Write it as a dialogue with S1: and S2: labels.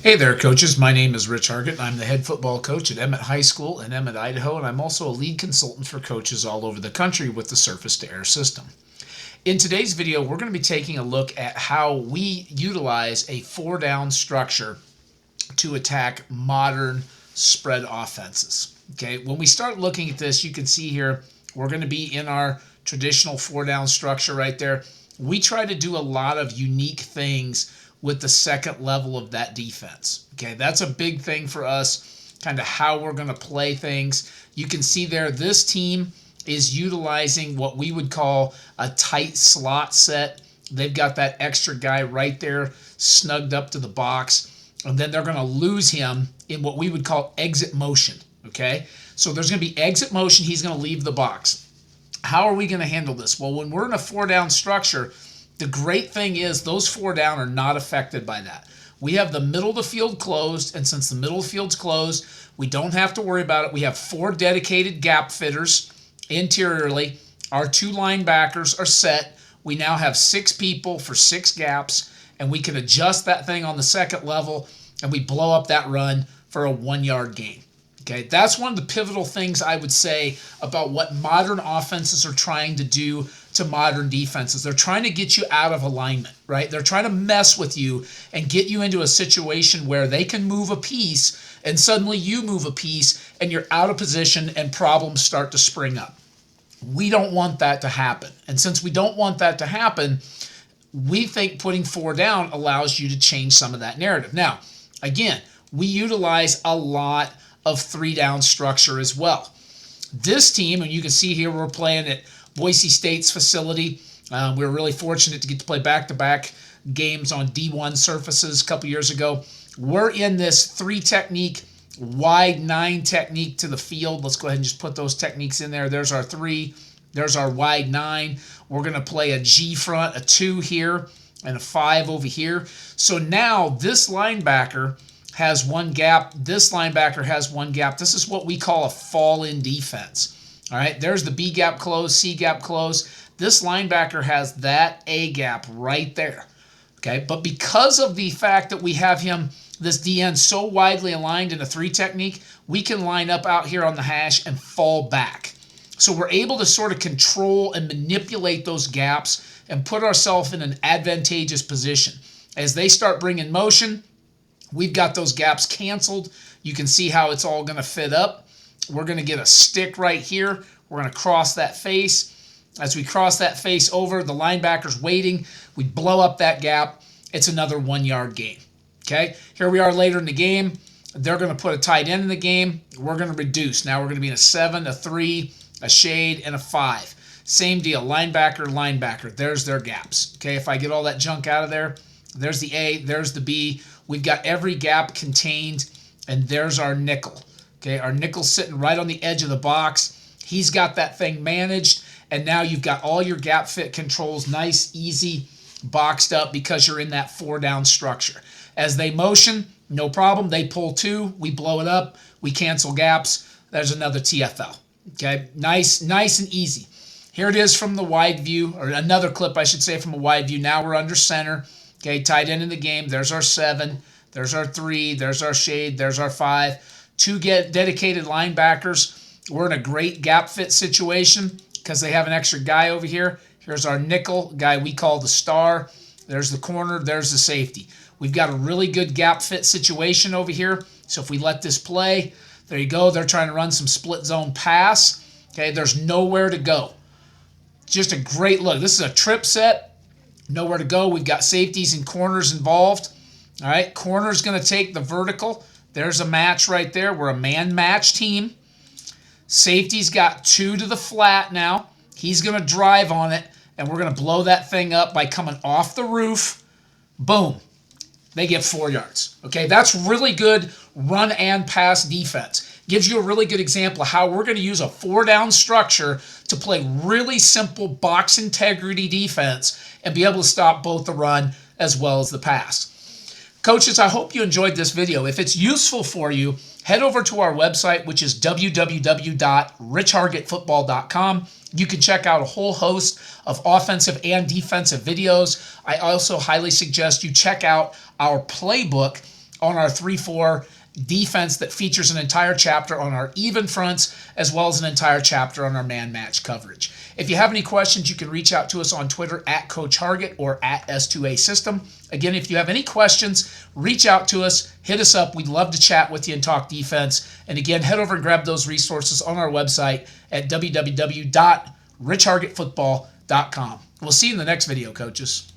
S1: Hey there, coaches. My name is Rich Hargitt, and I'm the head football coach at Emmett High School in Emmett, Idaho, and I'm also a lead consultant for coaches all over the country with the surface-to-air system. In today's video, we're going to be taking a look at how we utilize a four-down structure to attack modern spread offenses. Okay, when we start looking at this, you can see here we're going to be in our traditional four-down structure right there. We try to do a lot of unique things with the second level of that defense. Okay, that's a big thing for us, kind of how we're going to play things. You can see there this team is utilizing what we would call a tight slot set. They've got that extra guy right there snugged up to the box, and then they're going to lose him in what we would call exit motion. Okay, so there's going to be exit motion. He's going to leave the box. How are we going to handle this? Well, when we're in a four-down structure, the great thing is those four down are not affected by that. We have the middle of the field closed, and since the middle of the field's closed, we don't have to worry about it. We have four dedicated gap fitters interiorly. Our two linebackers are set. We now have six people for six gaps, and we can adjust that thing on the second level, and we blow up that run for a 1-yard gain. Okay, that's one of the pivotal things I would say about what modern offenses are trying to do to modern defenses. They're trying to get you out of alignment, right? They're trying to mess with you and get you into a situation where they can move a piece and suddenly you move a piece and you're out of position and problems start to spring up. We don't want that to happen. And since we don't want that to happen, we think putting four down allows you to change some of that narrative. Now, again, we utilize a lot of three-down structure as well. This team, and you can see here we're playing at Boise State's facility. We were really fortunate to get to play back-to-back games on D1 surfaces a couple years ago. We're in this three-technique, wide 9 technique to the field. Let's go ahead and just put those techniques in there. There's our 3. There's our wide 9. We're going to play a G front, a 2 here, and a 5 over here. So now this linebacker has one gap. This linebacker has one gap. This is what we call a fall-in defense. All right, there's the B gap close, C gap close. This linebacker has that A gap right there. Okay, but because of the fact that we have him, this DN, so widely aligned in a 3 technique, we can line up out here on the hash and fall back. So we're able to sort of control and manipulate those gaps and put ourselves in an advantageous position. As they start bringing motion, we've got those gaps canceled. You can see how it's all going to fit up. We're going to get a stick right here. We're going to cross that face. As we cross that face over, the linebacker's waiting. We blow up that gap. It's another 1-yard gain. Okay, here we are later in the game. They're going to put a tight end in the game. We're going to reduce. Now we're going to be in a 7, a 3, a shade, and a 5. Same deal, linebacker, linebacker. There's their gaps. Okay, if I get all that junk out of there, there's the A, there's the B. We've got every gap contained, and there's our nickel. Okay, our nickel's sitting right on the edge of the box. He's got that thing managed, and now you've got all your gap fit controls nice, easy, boxed up because you're in that four-down structure. As they motion, no problem. They pull 2, we blow it up, we cancel gaps. There's another TFL. Okay, nice and easy. Here it is from the wide view, or another clip, I should say, from a wide view. Now we're under center. Okay, tight end in the game. There's our 7. There's our 3. There's our shade. There's our 5. 2 dedicated linebackers. We're in a great gap fit situation because they have an extra guy over here. Here's our nickel guy we call the star. There's the corner. There's the safety. We've got a really good gap fit situation over here. So if we let this play, there you go. They're trying to run some split zone pass. Okay, there's nowhere to go. Just a great look. This is a trip set. Nowhere to go. We've got safeties and corners involved. All right, corner's going to take the vertical. There's a match right there. We're a man match team. Safety's got 2 to the flat now. He's going to drive on it, and we're going to blow that thing up by coming off the roof. Boom. They get 4 yards. Okay, that's really good run and pass defense. Gives you a really good example of how we're going to use a four-down structure to play really simple box integrity defense and be able to stop both the run as well as the pass. Coaches, I hope you enjoyed this video. If it's useful for you, head over to our website, which is www.richhargittfootball.com. You can check out a whole host of offensive and defensive videos. I also highly suggest you check out our playbook, on our 3-4 defense that features an entire chapter on our even fronts, as well as an entire chapter on our man match coverage. If you have any questions, you can reach out to us on Twitter at Coach Hargitt or at S2A System. Again, if you have any questions, reach out to us, hit us up. We'd love to chat with you and talk defense. And again, head over and grab those resources on our website at www.richhargittfootball.com. We'll see you in the next video, coaches.